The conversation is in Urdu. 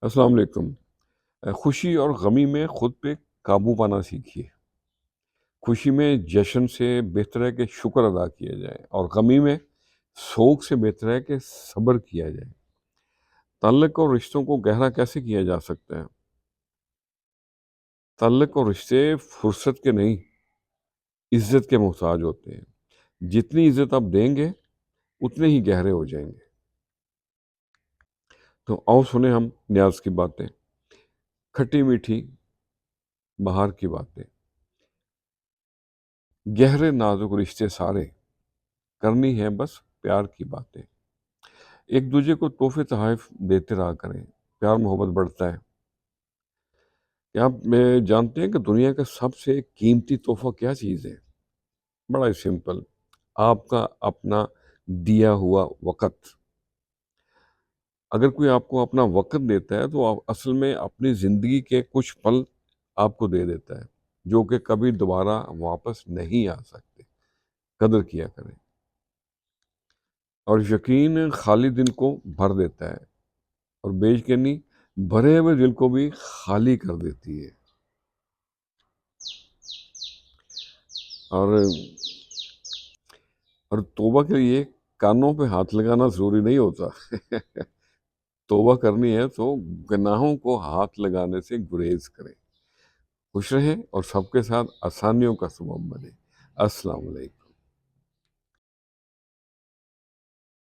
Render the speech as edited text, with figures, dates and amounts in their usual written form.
السلام علیکم۔ خوشی اور غمی میں خود پہ قابو پانا سیکھیے۔ خوشی میں جشن سے بہتر ہے کہ شکر ادا کیا جائے، اور غمی میں سوگ سے بہتر ہے کہ صبر کیا جائے۔ تعلق اور رشتوں کو گہرا کیسے کیا جا سکتا ہے؟ تعلق اور رشتے فرصت کے نہیں، عزت کے محتاج ہوتے ہیں۔ جتنی عزت آپ دیں گے اتنے ہی گہرے ہو جائیں گے۔ تو آؤ سنیں ہم نیاز کی باتیں، کھٹی میٹھی بہار کی باتیں، گہرے نازک رشتے سارے، کرنی ہے بس پیار کی باتیں۔ ایک دوسرے کو تحفے تحائف دیتے رہا کریں، پیار محبت بڑھتا ہے۔ کیا آپ جانتے ہیں کہ دنیا کا سب سے قیمتی تحفہ کیا چیز ہے؟ بڑا ہی سمپل، آپ کا اپنا دیا ہوا وقت۔ اگر کوئی آپ کو اپنا وقت دیتا ہے تو آپ اصل میں اپنی زندگی کے کچھ پل آپ کو دے دیتا ہے، جو کہ کبھی دوبارہ واپس نہیں آ سکتے۔ قدر کیا کریں، اور یقین خالی دل کو بھر دیتا ہے، اور بے یقینی بھرے ہوئے دل کو بھی خالی کر دیتی ہے۔ اور توبہ کے لیے کانوں پہ ہاتھ لگانا ضروری نہیں ہوتا۔ توبہ کرنی ہے تو گناہوں کو ہاتھ لگانے سے گریز کریں۔ خوش رہیں اور سب کے ساتھ آسانیوں کا سبب بنیں۔ السلام علیکم۔